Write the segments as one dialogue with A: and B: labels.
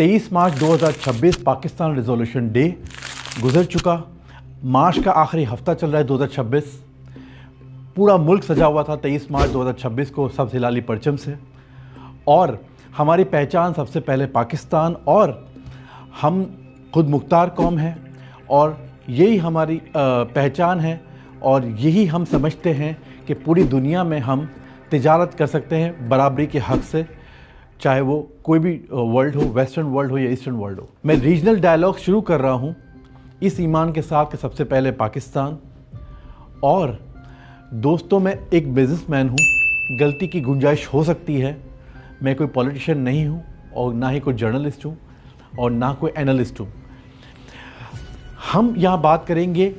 A: 23 मार्च 2026 Pakistan resolution day गुजर चुका। मार्च का आखिरी हफ्ता चल रहा है 2026। पूरा मुल्क सजा हुआ था 23 मार्च 2026 को सब हिलाली परचम से। और हमारी पहचान सबसे पहले पाकिस्तान और हम खुद मुख्तार कौम हैं और यही हमारी पहचान है और यही हम समझते हैं कि पूरी दुनिया में हम तिजारत कर सकते हैं बराबरी के हक़ से, चाहे वो कोई भी वर्ल्ड हो, वेस्टर्न वर्ल्ड हो या ईस्टर्न वर्ल्ड हो। मैं रीजनल डायलॉग शुरू कर रहा हूँ इस ईमान के साथ कि सबसे पहले पाकिस्तान। और दोस्तों, मैं एक बिजनेसमैन हूँ, गलती की गुंजाइश हो सकती है। मैं कोई पॉलिटिशियन नहीं हूँ और ना ही कोई जर्नलिस्ट हूँ और ना कोई एनालिस्ट हूँ। हम यहाँ बात करेंगे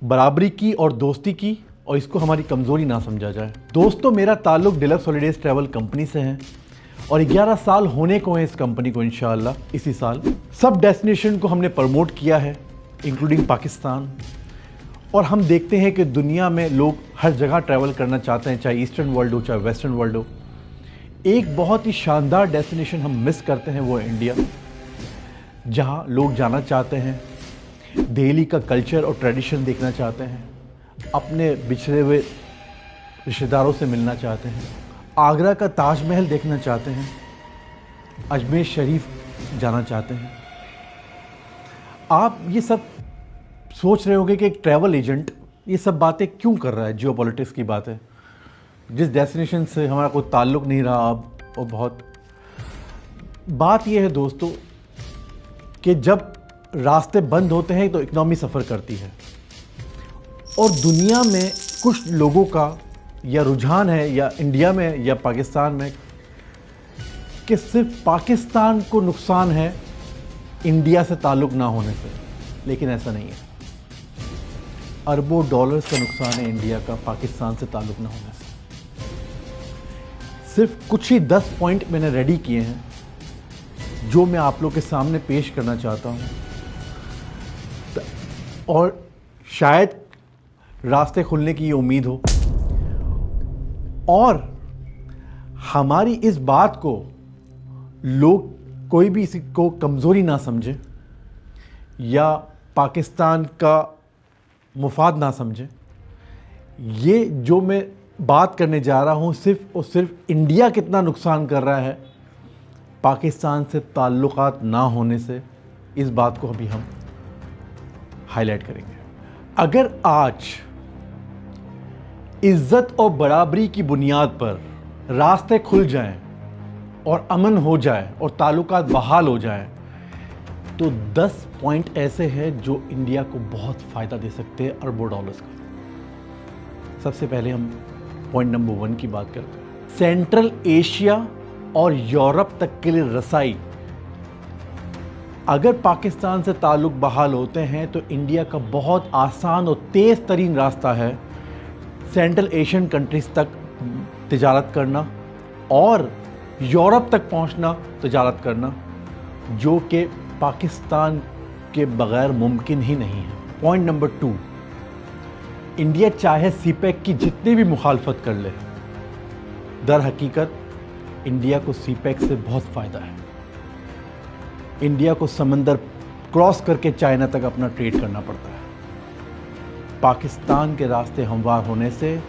A: बराबरी की और दोस्ती की, और इसको हमारी कमज़ोरी ना समझा जाए। दोस्तों, मेरा ताल्लुक़ डिलक्स हॉलीडेज़ ट्रैवल कंपनी से है और 11 साल होने को है इस कंपनी को इंशाअल्लाह इसी साल। सब डेस्टिनेशन को हमने प्रमोट किया है इंक्लूडिंग पाकिस्तान। और हम देखते हैं कि दुनिया में लोग हर जगह ट्रैवल करना चाहते हैं, चाहे ईस्टर्न वर्ल्ड हो चाहे वेस्टर्न वर्ल्ड हो। एक बहुत ही शानदार डेस्टिनेशन हम मिस करते हैं, वो है इंडिया, जहाँ लोग जाना चाहते हैं, दिल्ली का कल्चर और ट्रेडिशन देखना चाहते हैं, अपने बिछड़े हुए रिश्तेदारों से मिलना चाहते हैं, आगरा का ताजमहल देखना चाहते हैं, अजमेर शरीफ जाना चाहते हैं। आप ये सब सोच रहे होंगे कि एक ट्रैवल एजेंट ये सब बातें क्यों कर रहा है, जियोपॉलिटिक्स की बातें, जिस डेस्टिनेशन से हमारा कोई ताल्लुक़ नहीं रहा अब। और बहुत बात ये है दोस्तों कि जब रास्ते बंद होते हैं तो इकनॉमी सफ़र करती है और दुनिया में कुछ लोगों का या रुझान है, या इंडिया में या पाकिस्तान में, कि सिर्फ पाकिस्तान को नुकसान है इंडिया से ताल्लुक़ ना होने से। लेकिन ऐसा नहीं है। अरबों डॉलर्स का नुकसान है इंडिया का पाकिस्तान से ताल्लुक़ ना होने से। सिर्फ कुछ ही 10 पॉइंट मैंने रेडी किए हैं जो मैं आप लोग के सामने पेश करना चाहता हूँ, और शायद रास्ते खुलने की ये उम्मीद हो और हमारी इस बात को लोग कोई भी इसी को कमज़ोरी ना समझे या पाकिस्तान का मुफाद ना समझे। ये जो मैं बात करने जा रहा हूँ सिर्फ़ और सिर्फ इंडिया कितना नुकसान कर रहा है पाकिस्तान से ताल्लुकात ना होने से, इस बात को अभी हम हाईलाइट करेंगे। अगर आज इज़्ज़त और बराबरी की बुनियाद पर रास्ते खुल जाएं और अमन हो जाए और ताल्लुकात बहाल हो जाएं, तो 10 पॉइंट ऐसे हैं जो इंडिया को बहुत फ़ायदा दे सकते हैं, अरबों डॉलर्स का। सबसे पहले हम पॉइंट नंबर 1 की बात करते हैं। सेंट्रल एशिया और यूरोप तक के लिए रसाई। अगर पाकिस्तान से ताल्लुक़ बहाल होते हैं तो इंडिया का बहुत आसान और तेज़ तरीन रास्ता है सेंट्रल एशियन कंट्रीज़ तक तिजारत करना और यूरोप तक पहुंचना, तिजारत करना, जो कि पाकिस्तान के बग़ैर मुमकिन ही नहीं है। पॉइंट नंबर 2, इंडिया चाहे सीपेक की जितनी भी मुखालफत कर ले, दर हकीकत इंडिया को सीपेक से बहुत फ़ायदा है। इंडिया को समंदर क्रॉस करके चाइना तक अपना ट्रेड करना पड़ता है। पाकिस्तान के रास्ते हमवार होने से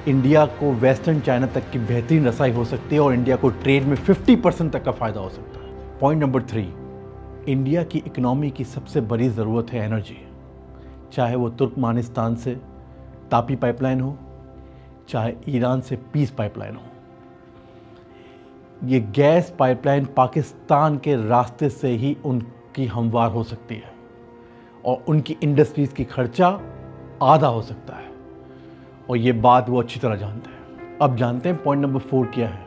A: इंडिया को वेस्टर्न चाइना तक की बेहतरीन रसाई हो सकती है और इंडिया को ट्रेड में 50% तक का फ़ायदा हो सकता है। पॉइंट नंबर 3, इंडिया की इकनॉमी की सबसे बड़ी ज़रूरत है एनर्जी, चाहे वो तुर्कमानिस्तान से तापी पाइपलाइन हो, चाहे ईरान से पीस पाइपलाइन हो। ये गैस पाइपलाइन पाकिस्तान के रास्ते से ही उनकी हमवार हो सकती है और उनकी इंडस्ट्रीज़ की खर्चा आधा हो सकता है, और ये बात वो अच्छी तरह जानते हैं। अब जानते हैं पॉइंट नंबर 4 क्या है।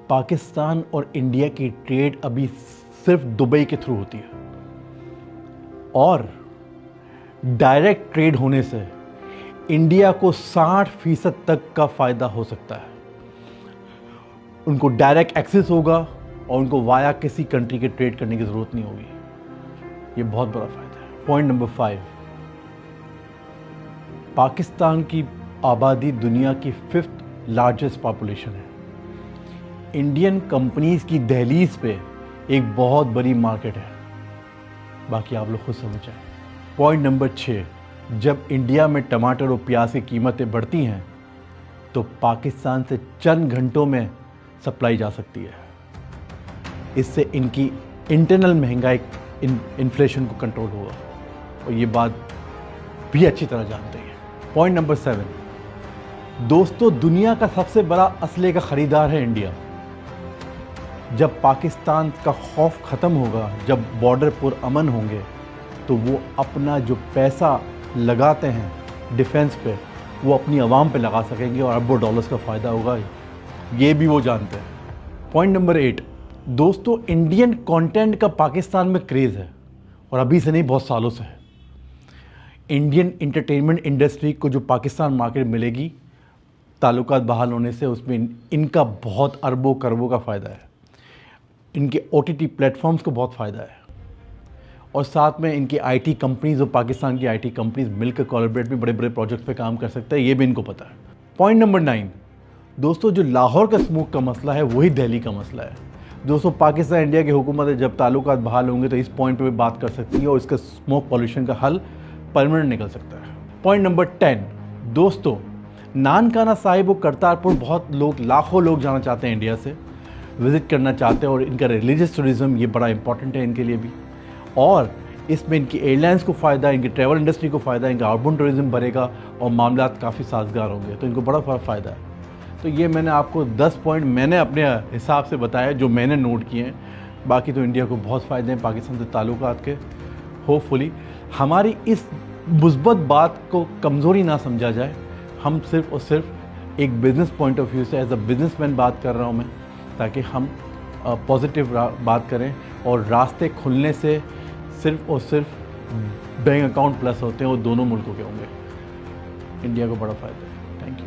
A: पाकिस्तान और इंडिया की ट्रेड अभी सिर्फ दुबई के थ्रू होती है और डायरेक्ट ट्रेड होने से इंडिया को 60% तक का फ़ायदा हो सकता है। उनको डायरेक्ट एक्सेस होगा और उनको वाया किसी कंट्री के ट्रेड करने की ज़रूरत नहीं होगी। ये बहुत बड़ा फ़ायदा है। पॉइंट नंबर 5, पाकिस्तान की आबादी दुनिया की 5th लार्जेस्ट पॉपुलेशन है। इंडियन कंपनीज़ की दहलीज पे एक बहुत बड़ी मार्केट है, बाकी आप लोग खुद समझ जाए। पॉइंट नंबर 6, जब इंडिया में टमाटर और प्याज की कीमतें बढ़ती हैं तो पाकिस्तान से चंद घंटों में सप्लाई जा सकती है। इससे इनकी इंटरनल महंगाई इन्फ्लेशन को कंट्रोल होगा, और ये बात भी अच्छी तरह जानते हैं। पॉइंट नंबर 7, दोस्तों दुनिया का सबसे बड़ा असले का ख़रीदार है इंडिया। जब पाकिस्तान का खौफ ख़त्म होगा, जब बॉर्डर पुरअमन होंगे, तो वो अपना जो पैसा लगाते हैं डिफेंस पे, वो अपनी आवाम पे लगा सकेंगे और अरबों डॉलर्स का फ़ायदा होगा, ये भी वो जानते हैं। पॉइंट नंबर 8, दोस्तों इंडियन कंटेंट का पाकिस्तान में क्रेज़ है, और अभी से नहीं, बहुत सालों से है। इंडियन एंटरटेनमेंट इंडस्ट्री को जो पाकिस्तान मार्केट मिलेगी ताल्लुकात बहाल होने से, उसमें इनका बहुत अरबों करोड़ों का फ़ायदा है। इनके OTT प्लेटफॉर्म्स को बहुत फ़ायदा है, और साथ में इनकी IT कंपनीज़ और पाकिस्तान की IT कंपनीज़ मिलकर कोलैबोरेट में बड़े बड़े प्रोजेक्ट पे काम कर सकते हैं, ये भी इनको पता है। पॉइंट नंबर 9, दोस्तों जो लाहौर का स्मोक का मसला है वही दिल्ली का मसला है। दोस्तों पाकिस्तान इंडिया की हुकूमत जब ताल्लुकात बहाल होंगे तो इस पॉइंट पे बात कर सकती है, और इसका स्मोक पॉल्यूशन का हल परमानेंट निकल सकता है। पॉइंट नंबर 10, दोस्तों नानकाना साहिब और करतारपुर बहुत लोग, लाखों लोग जाना चाहते हैं, इंडिया से विज़िट करना चाहते हैं, और इनका रिलीजियस टूरिज़्म ये बड़ा इंपॉर्टेंट है इनके लिए भी, और इसमें इनकी एयरलाइंस को फ़ायदा, इनकी ट्रैवल इंडस्ट्री को फ़ायदा, इनका अर्बन टूरिज़्म बढ़ेगा और मामलात काफ़ी साजगार होंगे, तो इनको बड़ा फ़ायदा है। तो ये मैंने आपको 10 पॉइंट मैंने अपने हिसाब से बताया जो मैंने नोट किए हैं। बाकी तो इंडिया को बहुत फ़ायदे हैं पाकिस्तान से ताल्लुकात के। होपफुली हमारी इस मुस्बत बात को कमज़ोरी ना समझा जाए। हम सिर्फ़ और सिर्फ एक बिज़नेस पॉइंट ऑफ व्यू से एज अ बिज़नेसमैन बात कर रहा हूँ मैं, ताकि हम पॉजिटिव बात करें, और रास्ते खुलने से सिर्फ़ और सिर्फ बैंक अकाउंट प्लस होते हैं, वो दोनों मुल्कों के होंगे। इंडिया को बड़ा फ़ायदा है। Thank you.